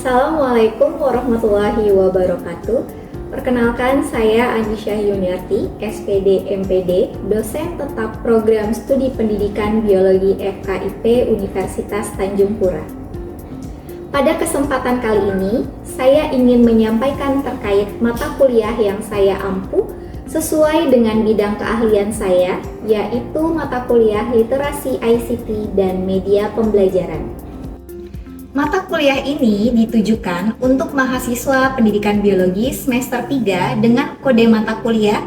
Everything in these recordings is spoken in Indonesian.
Assalamualaikum warahmatullahi wabarakatuh. Perkenalkan, saya Anisha Yuniarti, SPD MPD, dosen tetap program studi pendidikan biologi FKIP Universitas Tanjung Pura. Pada kesempatan kali ini, saya ingin menyampaikan terkait mata kuliah yang saya ampu sesuai dengan bidang keahlian saya, yaitu mata kuliah Literasi ICT dan Media Pembelajaran. Mata kuliah ini ditujukan untuk mahasiswa pendidikan biologi semester 3 dengan kode mata kuliah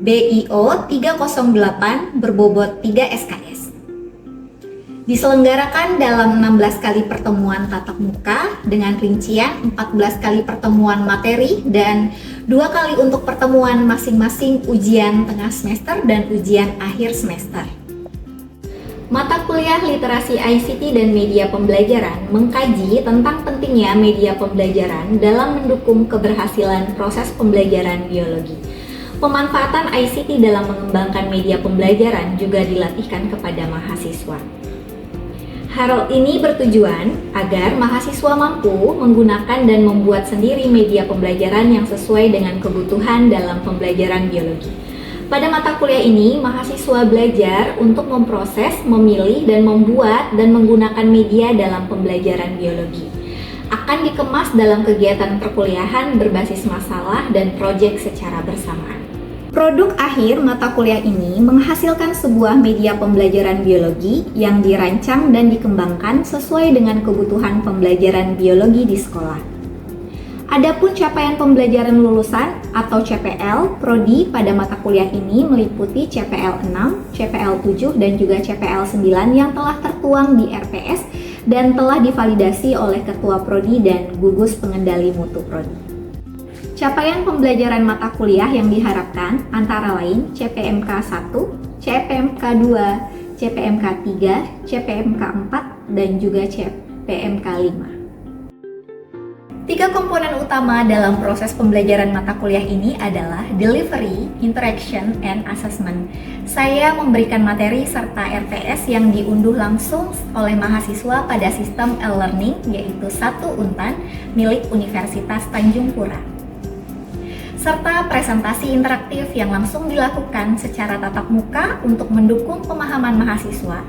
BIO 308 berbobot 3 SKS. Diselenggarakan dalam 16 kali pertemuan tatap muka dengan rincian 14 kali pertemuan materi dan 2 kali untuk pertemuan masing-masing ujian tengah semester dan ujian akhir semester. Mata kuliah Literasi ICT dan Media Pembelajaran mengkaji tentang pentingnya media pembelajaran dalam mendukung keberhasilan proses pembelajaran biologi. Pemanfaatan ICT dalam mengembangkan media pembelajaran juga dilatihkan kepada mahasiswa. Hal ini bertujuan agar mahasiswa mampu menggunakan dan membuat sendiri media pembelajaran yang sesuai dengan kebutuhan dalam pembelajaran biologi. Pada mata kuliah ini, mahasiswa belajar untuk memproses, memilih, dan membuat dan menggunakan media dalam pembelajaran biologi. Akan dikemas dalam kegiatan perkuliahan berbasis masalah dan proyek secara bersamaan. Produk akhir mata kuliah ini menghasilkan sebuah media pembelajaran biologi yang dirancang dan dikembangkan sesuai dengan kebutuhan pembelajaran biologi di sekolah. Adapun capaian pembelajaran lulusan atau CPL prodi pada mata kuliah ini meliputi CPL 6, CPL 7, dan juga CPL 9 yang telah tertuang di RPS dan telah divalidasi oleh Ketua Prodi dan Gugus Pengendali Mutu Prodi. Capaian pembelajaran mata kuliah yang diharapkan antara lain CPMK 1, CPMK 2, CPMK 3, CPMK 4, dan juga CPMK 5. 3 komponen utama dalam proses pembelajaran mata kuliah ini adalah delivery, interaction, and assessment. Saya memberikan materi serta RPS yang diunduh langsung oleh mahasiswa pada sistem e-learning yaitu 1 Untan milik Universitas Tanjung Pura. Serta presentasi interaktif yang langsung dilakukan secara tatap muka untuk mendukung pemahaman mahasiswa.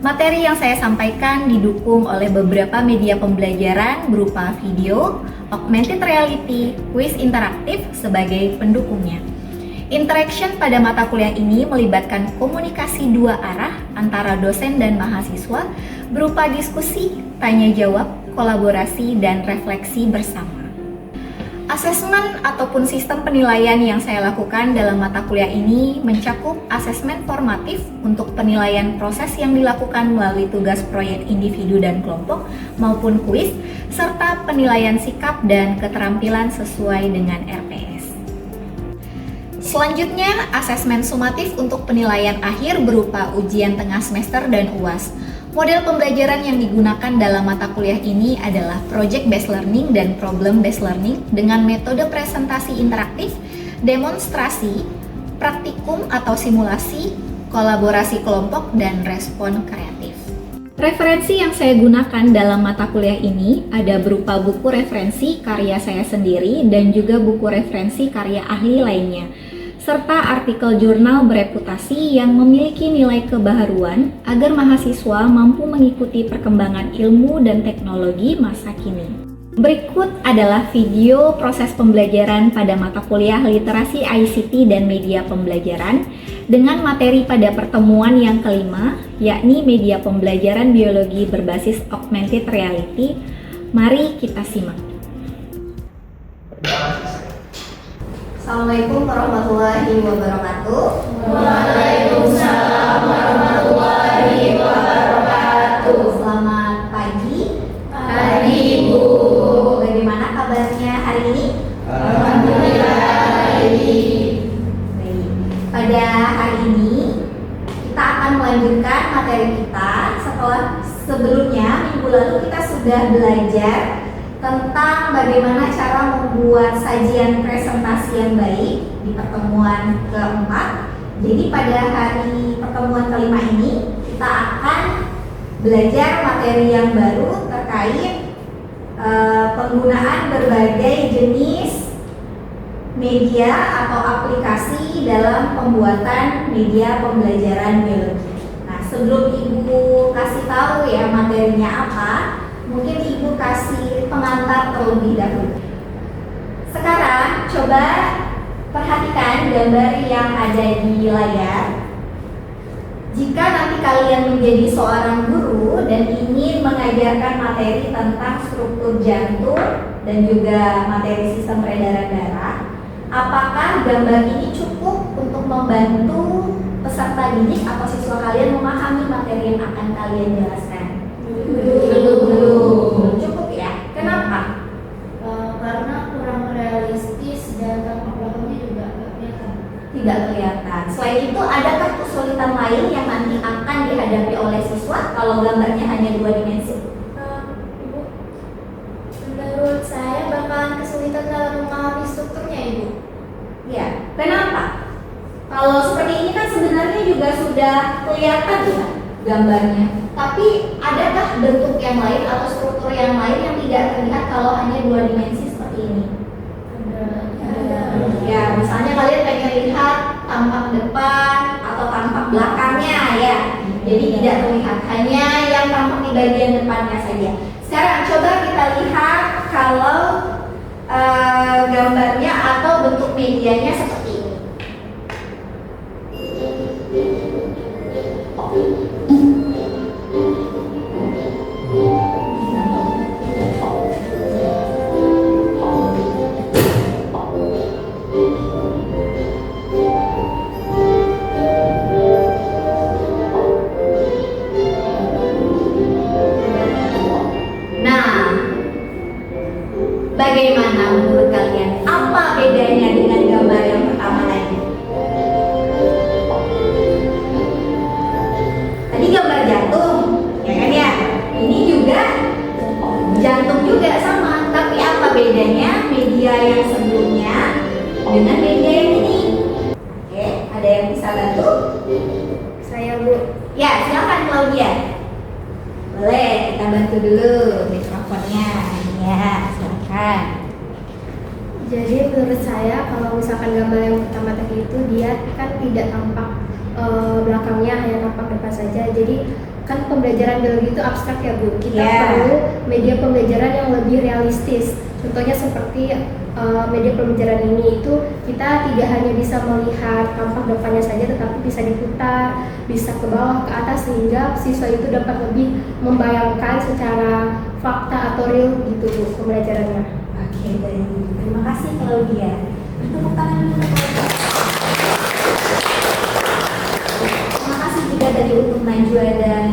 Materi yang saya sampaikan didukung oleh beberapa media pembelajaran berupa video, augmented reality, quiz interaktif sebagai pendukungnya. Interaction pada mata kuliah ini melibatkan komunikasi 2 arah antara dosen dan mahasiswa berupa diskusi, tanya jawab, kolaborasi, dan refleksi bersama. Asesmen ataupun sistem penilaian yang saya lakukan dalam mata kuliah ini mencakup asesmen formatif untuk penilaian proses yang dilakukan melalui tugas proyek individu dan kelompok maupun kuis, serta penilaian sikap dan keterampilan sesuai dengan RPS. Selanjutnya, asesmen sumatif untuk penilaian akhir berupa ujian tengah semester dan UAS. Model pembelajaran yang digunakan dalam mata kuliah ini adalah project based learning dan problem based learning dengan metode presentasi interaktif, demonstrasi, praktikum atau simulasi, kolaborasi kelompok, dan respon kreatif. Referensi yang saya gunakan dalam mata kuliah ini ada berupa buku referensi karya saya sendiri dan juga buku referensi karya ahli lainnya, serta artikel jurnal bereputasi yang memiliki nilai kebaharuan agar mahasiswa mampu mengikuti perkembangan ilmu dan teknologi masa kini. Berikut adalah video proses pembelajaran pada mata kuliah Literasi ICT dan Media Pembelajaran dengan materi pada pertemuan yang kelima, yakni media pembelajaran biologi berbasis augmented reality. Mari kita simak. Assalamualaikum warahmatullahi wabarakatuh. Waalaikumsalam warahmatullahi wabarakatuh. Selamat pagi. Pagi, Bu. Bagaimana kabarnya hari ini? Alhamdulillah baik. Baik. Pada hari ini kita akan melanjutkan materi kita setelah sebelumnya minggu lalu kita sudah belajar tentang bagaimana cara membuat sajian presentasi yang baik di pertemuan keempat. Jadi pada hari pertemuan kelima ini kita akan belajar materi yang baru terkait berbagai jenis media atau aplikasi dalam pembuatan media pembelajaran biologi. Nah, sebelum Ibu kasih tahu ya materinya apa, mungkin Ibu kasih pengantar terlebih dahulu. Sekarang coba perhatikan gambar yang ada di layar. Jika nanti kalian menjadi seorang guru dan ingin mengajarkan materi tentang struktur jantung dan juga materi sistem peredaran darah, apakah gambar ini cukup untuk membantu peserta didik atau siswa kalian memahami materi yang akan kalian jelaskan? Belum cukup ya. Kenapa? Karena kurang realistis dan tampak belakangnya juga nggak kelihatan. Tidak kelihatan. Selain itu, adakah kesulitan lain yang nanti akan dihadapi oleh siswa kalau gambarnya hanya 2 dimensi? Ibu, menurut saya bakalan kesulitan dalam memahami strukturnya, Ibu. Ya, kenapa? Kalau seperti ini kan sebenarnya juga sudah kelihatan ya gambarnya. Tapi adakah bentuk yang lain atau struktur yang lain yang tidak terlihat kalau hanya 2 dimensi seperti ini? Ada. Ya, misalnya kalian pengen lihat tampak depan atau tampak belakangnya ya. Jadi tidak terlihat, hanya yang tampak di bagian depannya saja. Sekarang coba kita lihat kalau gambarnya atau bentuk medianya seperti ini. Bagaimana menurut kalian? Apa bedanya dengan gambar yang pertama tadi? Tadi gambar jantung, ya kan ya? Ini juga jantung juga sama, tapi apa bedanya media yang sebelumnya dengan media yang ini? Oke, ada yang bisa bantu? Saya, Bu. Ya, silakan Claudia. Boleh, kita bantu dulu mikrofonnya. Ya, silakan. Jadi menurut saya kalau misalkan gambar yang pertama tadi itu dia kan tidak tampak belakangnya, hanya tampak depan saja. Jadi kan pembelajaran biologi itu abstrak ya, Bu. Kita perlu media pembelajaran yang lebih realistis. Contohnya seperti media pembelajaran ini itu kita tidak hanya bisa melihat tampak depannya saja, tetapi bisa diputar, bisa ke bawah, ke atas, sehingga siswa itu dapat lebih membayangkan secara fakta atau real gitu, Bu, pembelajarannya. Oke, baik. Terima kasih Claudia. Tepuk tangan dulu Claudia. Terima kasih juga dari untuk Najwa dan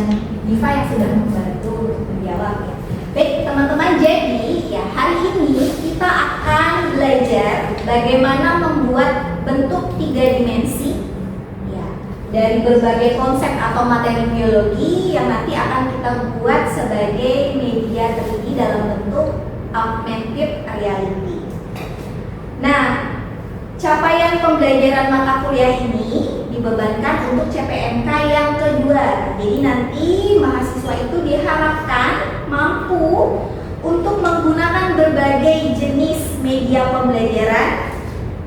Diva yang sudah membantu untuk menjawab ya. Baik teman-teman, jadi ya hari ini kita akan belajar bagaimana membuat bentuk 3 dimensi ya, dari berbagai konsep atau materi biologi yang nanti akan kita buat sebagai media 3D dalam bentuk augmented reality. Nah, capaian pembelajaran mata kuliah ini dibebankan untuk CPNK yang kedua. Jadi nanti mahasiswa itu diharapkan mampu untuk menggunakan berbagai jenis media pembelajaran,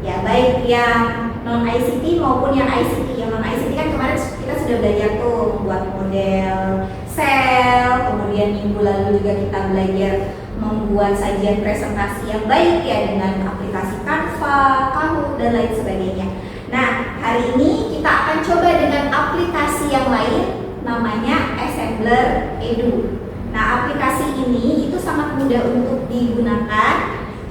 ya baik yang non ICT maupun yang ICT. Yang non ICT kan kemarin kita sudah belajar tuh membuat model sel, kemudian minggu lalu juga kita belajar membuat sajian presentasi yang baik ya dengan aplikasi Canva, Kahoot dan lain sebagainya. Nah, hari ini kita akan coba dengan aplikasi yang lain namanya Assembler Edu. Nah, aplikasi ini itu sangat mudah untuk digunakan,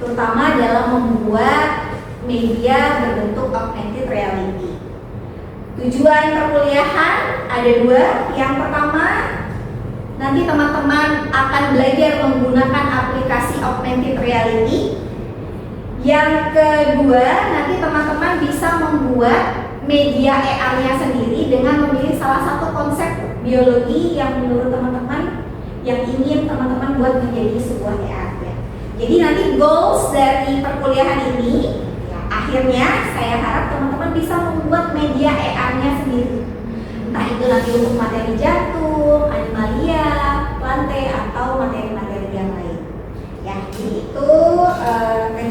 terutama dalam membuat media berbentuk augmented reality. Tujuan perkuliahan ada 2. Yang pertama, nanti teman-teman akan belajar menggunakan aplikasi augmented reality. Yang kedua, nanti teman-teman bisa membuat media AR-nya sendiri dengan memilih salah satu konsep biologi yang menurut teman-teman yang ingin teman-teman buat menjadi sebuah AR. Jadi nanti goals dari perkuliahan ini, ya, akhirnya saya harap teman-teman bisa membuat media AR-nya sendiri. Entah itu nanti untuk materi jantung, animalia, plantae, atau materi-materi yang lain. Ya, jadi itu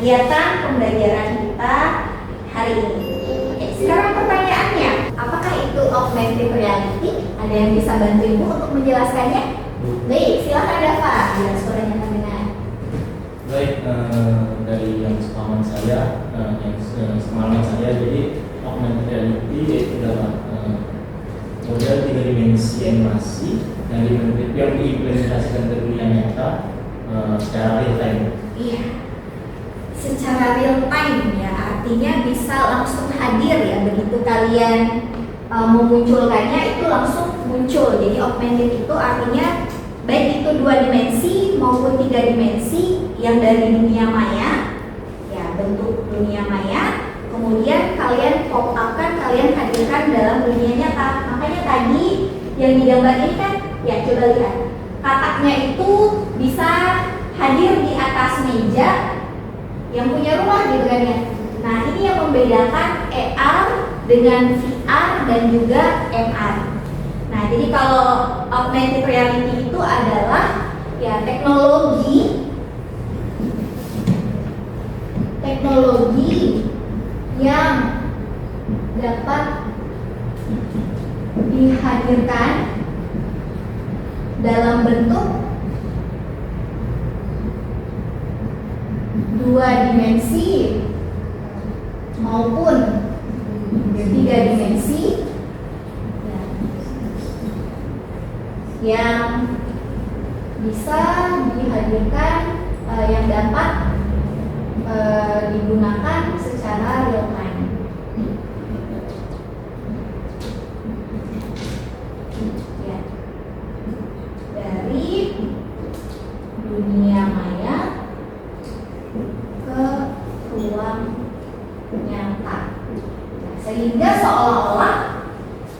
kegiatan pembelajaran kita hari ini. Oke, sekarang pertanyaannya, apakah itu augmented reality? Ada yang bisa bantu Ibu untuk menjelaskannya? Baik, silakan Dava, biar suaranya terdengar. Baik, dari yang sepemahaman saya, jadi augmented reality yaitu adalah model 3 dimensi animasi yang diimplementasikan ke dunia nyata secara real time. Iya, secara real time ya, artinya bisa langsung hadir ya, begitu kalian memunculkannya itu langsung muncul. Jadi augmented itu artinya baik itu 2 dimensi maupun 3 dimensi yang dari dunia maya, ya bentuk dunia maya, kemudian kalian pop up kan, kalian hadirkan dalam dunia nyata. Makanya tadi yang digambar ini kan, ya coba lihat, kataknya itu bisa hadir di atas meja yang punya rumah gitu kan ya. Nah ini yang membedakan AR dengan VR dan juga MR. Nah jadi kalau augmented reality itu adalah ya teknologi yang dapat dihadirkan dalam bentuk 2 dimensi maupun 3 dimensi yang bisa dihadirkan, yang dapat digunakan secara real time. Ya. Dari dunia maya ke ruang nyata. Sehingga seolah-olah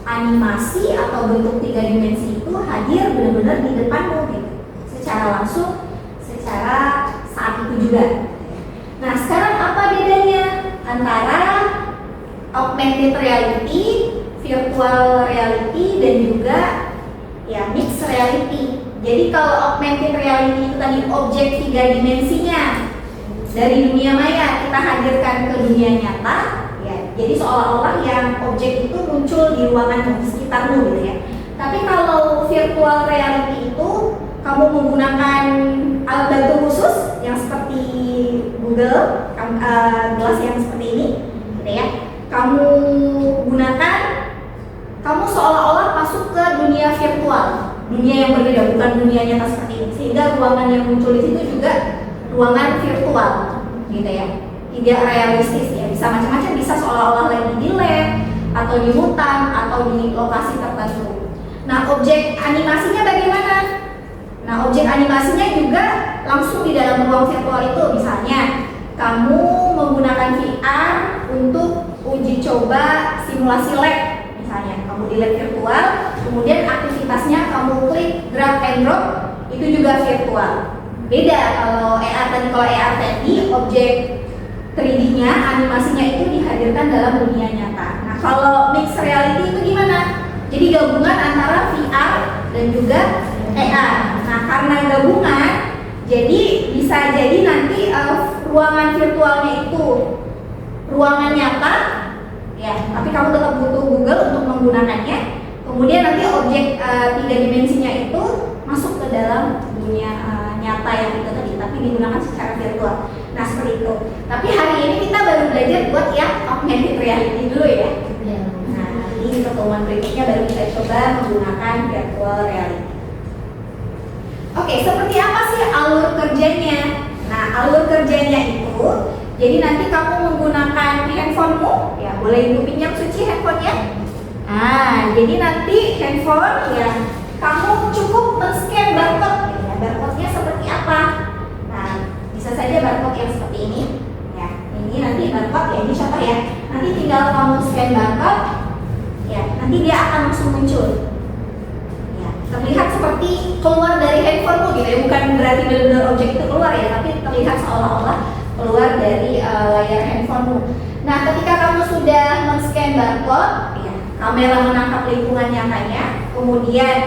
animasi atau bentuk 3 dimensi itu hadir benar-benar di depanmu gitu. Secara langsung, secara saat itu juga. Nah, sekarang apa bedanya antara augmented reality, virtual reality, dan juga ya mixed reality. Jadi kalau augmented reality itu tadi objek 3 dimensinya dari dunia maya kita hadirkan ke dunia nyata, ya. Jadi seolah-olah yang objek itu muncul di ruangan di sekitarmu gitu ya. Tapi kalau virtual reality itu kamu menggunakan alat bantu khusus yang seperti Google Glass yang seperti ini, gitu ya. Kamu gunakan, kamu seolah-olah masuk ke dunia virtual, dunia yang berbeda, bukan dunia nyata seperti ini. Sehingga ruangan yang muncul di situ juga ruangan virtual, gitu ya. Tidak realistis ya. Bisa macam-macam, bisa seolah-olah lagi di lab atau di hutan atau di lokasi tertentu. Nah, objek animasinya bagaimana? Nah, objek animasinya juga langsung di dalam ruang virtual itu. Misalnya, kamu menggunakan VR untuk uji coba simulasi lab. Misalnya, kamu di lab virtual, kemudian aktivitasnya kamu klik drag and drop, itu juga virtual. Beda kalau AR tadi, objek 3D-nya, animasinya itu dihadirkan dalam dunia nyata. Nah, kalau mixed reality itu gimana? Jadi gabungan antara VR dan juga AR. Nah, karena gabungan, jadi bisa jadi nanti ruangan virtualnya itu ruangan nyata, ya. Tapi kamu tetap butuh Google untuk menggunakannya. Kemudian nanti objek 3 dimensinya itu masuk ke dalam dunia nyata yang itu tadi, tapi digunakan secara virtual. Nah, seperti itu. Tapi hari ini kita baru belajar buat yang augmented reality dulu ya. Nah, ini pertemuan berikutnya baru kita coba menggunakan virtual reality. Oke, seperti apa sih alur kerjanya? Nah, alur kerjanya itu, jadi nanti kamu menggunakan handphonemu, ya boleh Ibu pinjam Suci handphonenya. Nah, jadi nanti handphone ya kamu cukup men-scan barcode, ya barcode-nya seperti apa? Nah, bisa saja barcode yang seperti ini, ya. Ini nanti barcode ya, ini contoh ya. Nanti tinggal kamu scan barcode, ya. Nanti dia akan langsung muncul. Terlihat seperti keluar dari handphonemu gitu ya, bukan berarti benar-benar objek itu keluar ya, tapi terlihat seolah-olah keluar dari layar handphonemu. Nah, ketika kamu sudah men-scan barcode, ya, kamera menangkap lingkungan nyatanya, kemudian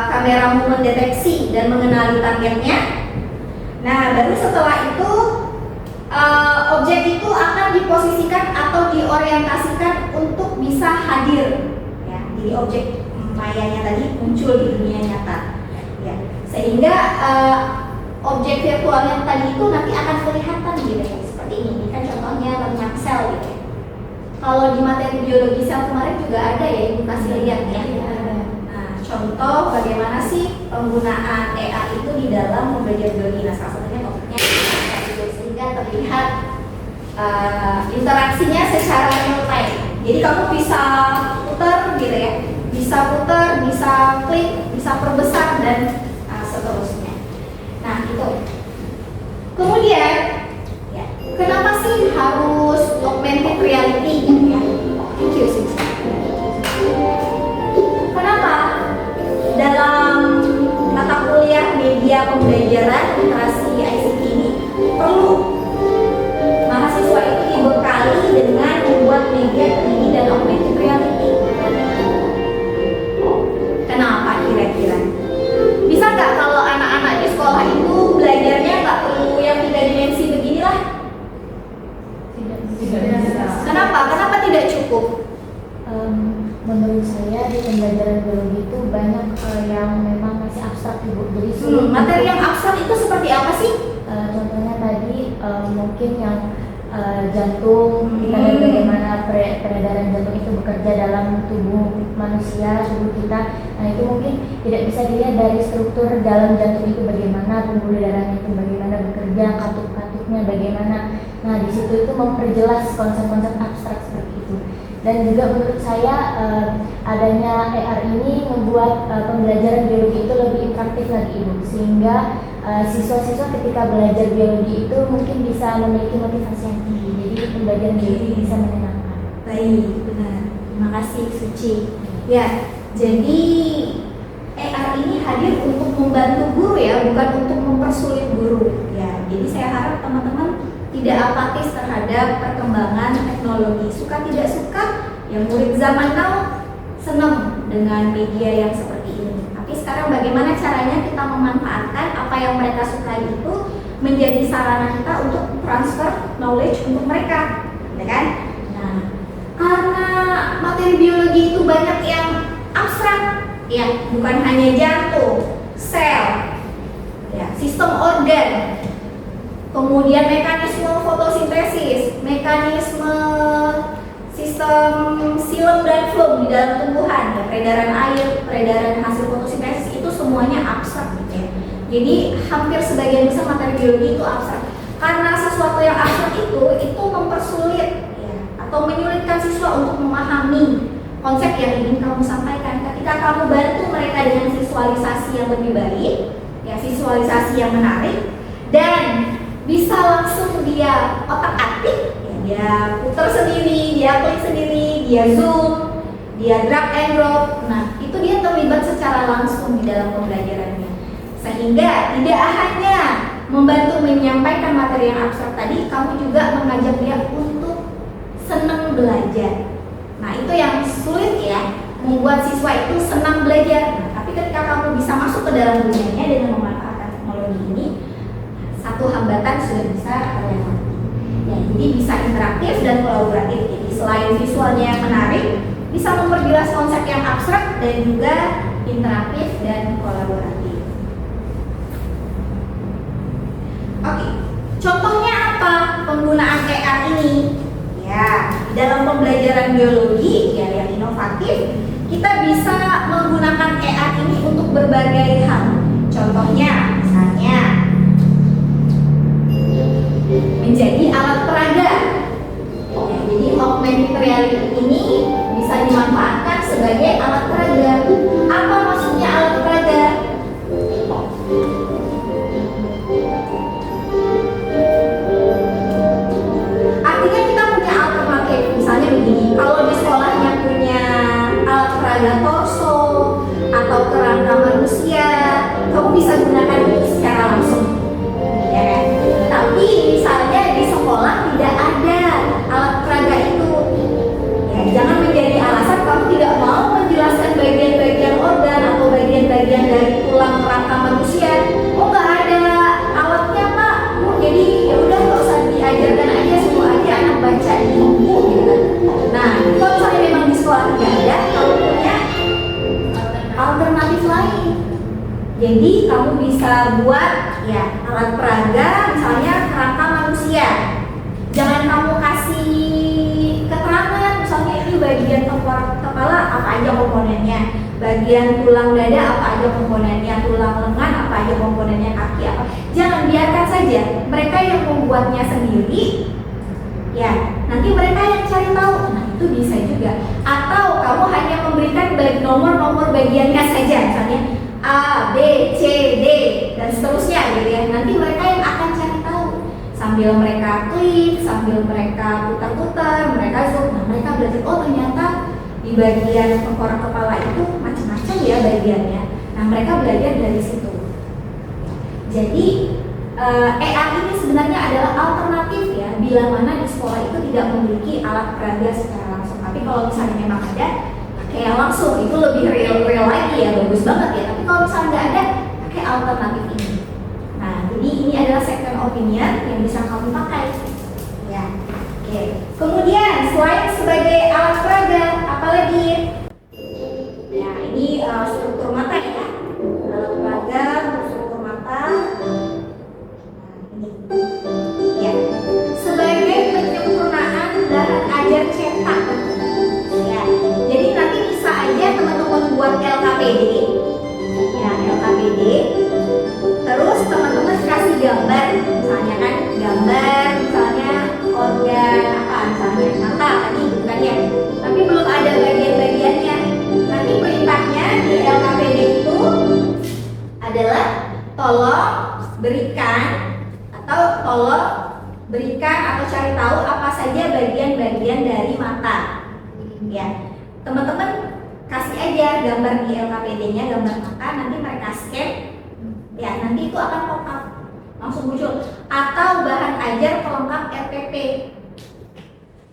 kameramu mendeteksi dan mengenali targetnya. Nah, baru setelah itu diposisikan atau diorientasikan untuk bisa hadir. Ya, jadi objek mayanya tadi muncul di dunia nyata. Ya, sehingga objek virtual yang tadi itu nanti akan kelihatan gitu ya, seperti ini. Ini kan contohnya lemak sel gitu ya. Kalau di materi biologi sel kemarin juga ada ya, ibu kasih lihat ya. Nah, contoh bagaimana sih penggunaan EA itu di dalam pembelajaran biologi. Nah, salah satunya topiknya sehingga terlihat interaksinya secara real time. Jadi kamu bisa putar gitu ya, bisa putar, bisa klik, bisa perbesar dan seterusnya. Nah itu. Kemudian, ya, kenapa sih harus augmented reality gitu ya? Thank you, Sisi. Kenapa? Dalam mata kuliah media pembelajaran literasi ICT ini perlu mahasiswa itu dibekali dengan membuat media 3D dan augmented reality. Kenapa kira-kira? Bisa nggak kalau anak-anak di sekolah itu belajarnya nggak perlu yang 3 dimensi beginilah? Tidak bisa. Kenapa? Kenapa tidak cukup? Menurut saya di pembelajaran biologi itu banyak yang memang masih abstrak ibu. Jadi Materi yang abstrak itu seperti apa sih? contohnya tadi mungkin yang jantung, kita lihat bagaimana peredaran jantung itu bekerja dalam tubuh manusia, tubuh kita. Nah itu mungkin tidak bisa dilihat dari struktur dalam jantung itu bagaimana, pembuluh darahnya itu bagaimana bekerja, katup-katupnya bagaimana. Nah di situ itu memperjelas konsep-konsep abstrak seperti itu. Dan juga menurut saya adanya AR ini membuat pembelajaran biologi itu lebih interaktif lagi ibu, sehingga siswa-siswa ketika belajar biologi itu mungkin bisa memiliki motivasi yang tinggi. Jadi pembelajaran biologi bisa menyenangkan. Baik, benar. Terima kasih Suci. Ya, jadi AR ini hadir untuk membantu guru ya, bukan untuk mempersulit guru. Ya, jadi saya harap teman-teman tidak apatis terhadap perkembangan teknologi. Suka tidak suka, yang murid zaman now senang dengan media yang seperti ini. Tapi sekarang bagaimana caranya kita memanfaatkan apa yang mereka sukai itu menjadi sarana kita untuk transfer knowledge untuk mereka, ya kan? Nah, karena materi biologi itu banyak yang abstrak, ya, bukan hanya jantung, sel, ya, sistem organ, kemudian mekanisme fotosintesis, mekanisme sistem silem dan phloem di dalam tumbuhan, ya, peredaran air, peredaran hasil fotosintesis itu semuanya abstrak gitu ya. Jadi hampir sebagian besar materi biologi itu abstrak. Karena sesuatu yang abstrak itu mempersulit ya, atau menyulitkan siswa untuk memahami konsep yang ingin kamu sampaikan. Ketika kamu bantu mereka dengan visualisasi yang lebih baik, ya, visualisasi yang menarik, dan bisa langsung dia otak-atik, ya, dia putar sendiri, dia klik sendiri, dia zoom, dia drag and drop. Nah, itu dia terlibat secara langsung di dalam pembelajarannya. Sehingga tidak hanya membantu menyampaikan materi yang abstrak tadi, kamu juga mengajak dia untuk senang belajar. Nah, itu yang sulit ya, membuat siswa itu senang belajar. Nah, tapi ketika kamu bisa masuk ke dalam dunianya dengan memanfaatkan teknologi ini, satu hambatan sudah bisa terlewati. Ya, jadi bisa interaktif dan kolaboratif. Jadi selain visualnya yang menarik, bisa memperjelas konsep yang abstrak dan juga interaktif dan kolaboratif. Oke, contohnya apa penggunaan AR ini? Ya, dalam pembelajaran biologi ya yang inovatif, kita bisa menggunakan AR ini untuk berbagai hal. Contohnya, misalnya menjadi alat peraga. Ya, jadi augmented reality ini bisa dimanfaatkan sebagai alat peraga. Apa maksudnya alat peraga? Artinya kita punya alternatif. Misalnya begini, kalau di sekolahnya punya alat peraga torso atau kerangka manusia, kamu bisa gunakan itu secara langsung. alat peraga misalnya kerangka manusia. Jangan kamu kasih keterangan misalnya ini bagian kepala apa aja komponennya, bagian tulang dada apa aja komponennya, tulang lengan apa aja komponennya, kaki apa. Jangan, biarkan saja mereka yang membuatnya sendiri. Ya, nanti mereka yang cari tahu. Nah, itu bisa juga. Atau kamu hanya memberikan nomor-nomor bagiannya saja, misalnya A, B, C, D dan seterusnya gitu ya. Nanti mereka yang akan cari tahu. Sambil mereka klik, sambil mereka putar-putar, mereka zoom. Nah, mereka belajar, oh ternyata di bagian tengkorak kepala itu macam-macam ya bagiannya. Nah, mereka belajar dari situ. Jadi ER ini sebenarnya adalah alternatif ya, bila mana di sekolah itu tidak memiliki alat peraga secara langsung. Tapi kalau misalnya memang ada, pakai yang langsung, itu lebih real lagi ya, bagus banget ya. Tapi kalau misalnya nggak ada, pakai alternatif ini. Nah, jadi ini adalah second opinion yang bisa kamu pakai. Ya, oke. Kemudian selain sebagai alat peraga, apalagi? Ya, ini struktur mata ya. Alat peraga, struktur mata. Ya, sebagai penyempurnaan bahan ajar cetak. Ya, jadi nanti bisa aja teman-teman buat LKPD. Ya, LKPD. Terus teman-teman kasih gambar, misalnya kan gambar, misalnya organ apa, misalnya mata tadi bukan ya. Tapi belum ada bagian-bagiannya. Nanti perintahnya di LKPD itu adalah tolong berikan atau cari tahu apa saja bagian-bagian dari mata. Ya, teman-teman kasih aja gambar di LKPD-nya, gambar mata, nanti mereka scan. Ya, nanti itu akan pop up, langsung muncul. Atau bahan ajar pelengkap RPP.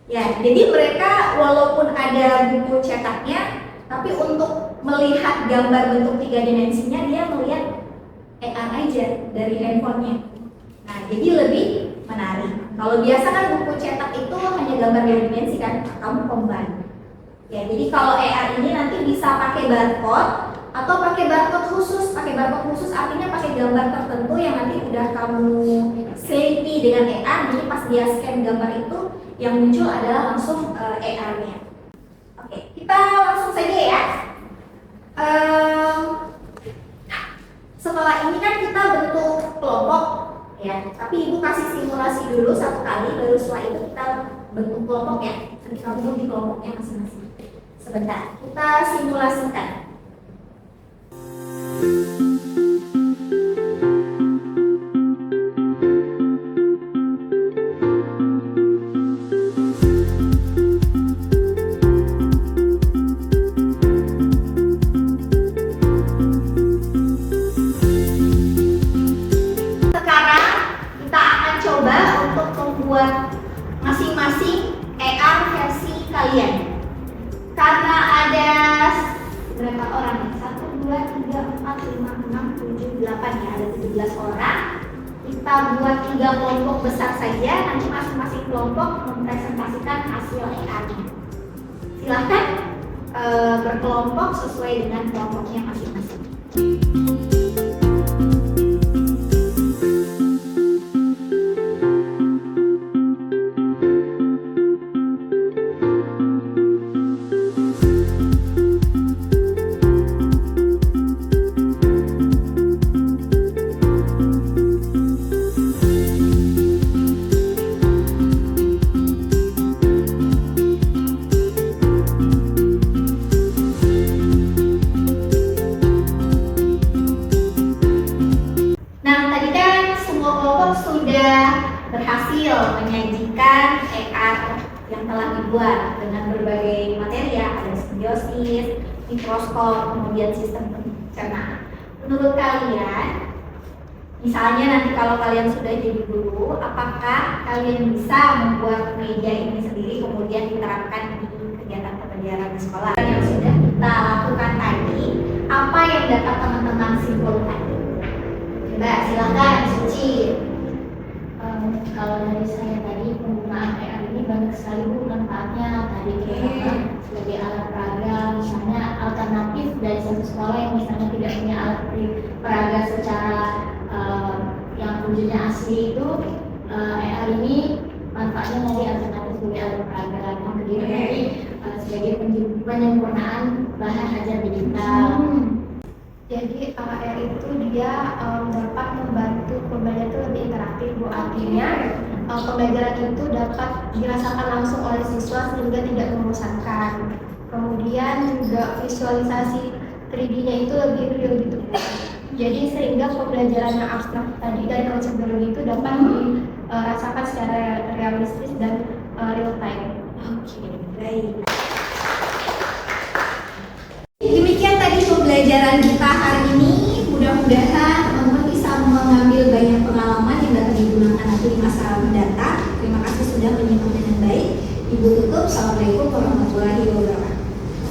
Ya, jadi mereka walaupun ada buku cetaknya, tapi untuk melihat gambar bentuk 3 dimensinya dia melihat ER aja dari handphonenya. Nah, jadi lebih menarik. Kalau biasa kan buku cetak itu hanya gambar 2 dimensi kan, kamu combine. Ya, jadi kalau ER ini nanti bisa pakai barcode atau pakai barcode khusus. Pakai barcode khusus artinya pakai gambar tertentu yang nanti udah kamu selipy dengan ER. Jadi pas dia scan gambar itu yang muncul adalah langsung ER-nya. Oke, kita langsung saja ya. Setelah ini kan kita bentuk kelompok ya, tapi ibu kasih simulasi dulu 1 kali, baru setelah itu kita bentuk kelompok ya. Nanti kamu di kelompoknya masing-masing. Sebentar, kita simulasikan. Masing-masing ER versi kalian. Karena ada berapa orang nih? 1, 2, 3, 4, 5, 6, 7, 8 ya, ada 17 orang. Kita buat 3 kelompok besar saja, nanti masing-masing kelompok mempresentasikan hasil ER-nya. Silahkan berkelompok sesuai dengan kelompoknya masing-masing. Berhasil menyajikan ER yang telah dibuat dengan berbagai materi ya, ada simbiosis, mikroskop, kemudian sistem pencernaan. Menurut kalian, misalnya nanti kalau kalian sudah jadi guru, apakah kalian bisa membuat media ini sendiri kemudian diterapkan di kegiatan pembelajaran di sekolah? Yang sudah kita lakukan tadi, apa yang dapat teman-teman simpulkan? Coba silakan Suci. Kalau dari saya tadi, penggunaan ER ini banyak sekali Bu manfaatnya. Tadi kita sebagai alat peraga, misalnya alternatif dari satu sekolah yang misalnya tidak punya alat peraga secara yang wujudnya asli itu ER ini manfaatnya tadi alternatif sebagai alat peragaan, yang kedua tadi sebagai penyempurnaan bahan ajar digital. Jadi AR itu dia dapat membantu pembelajaran itu lebih interaktif, Bu. Artinya pembelajaran itu dapat dirasakan langsung oleh siswa sehingga tidak membosankan. Kemudian juga visualisasi 3D-nya itu lebih real gitu. Jadi sehingga pembelajaran yang abstrak tadi dari konsep biologi itu dapat dirasakan secara realistis dan real time. Oke, baik. Demikian tadi pembelajaran kita hari ini. Mudah-mudahan teman-teman bisa mengambil banyak pengalaman yang dapat digunakan nanti di masa mendatang. Terima kasih sudah menyimak dengan baik. Ibu tutup. Assalamualaikum warahmatullahi wabarakatuh.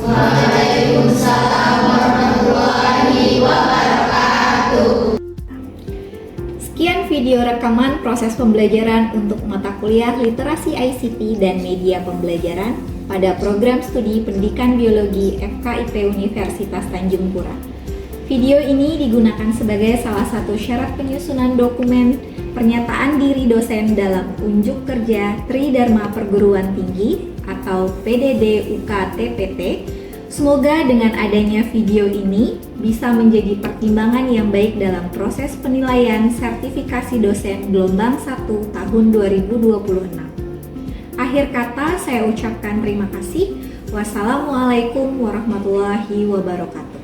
Waalaikumsalam warahmatullahi wabarakatuh. Sekian video rekaman proses pembelajaran untuk mata kuliah Literasi ICT dan Media Pembelajaran pada program studi Pendidikan Biologi FKIP Universitas Tanjung Pura. Video ini digunakan sebagai salah satu syarat penyusunan dokumen pernyataan diri dosen dalam unjuk kerja Tridharma Perguruan Tinggi atau PDD UKTPT. Semoga dengan adanya video ini bisa menjadi pertimbangan yang baik dalam proses penilaian sertifikasi dosen gelombang 1 tahun 2026. Akhir kata saya ucapkan terima kasih. Wassalamualaikum warahmatullahi wabarakatuh.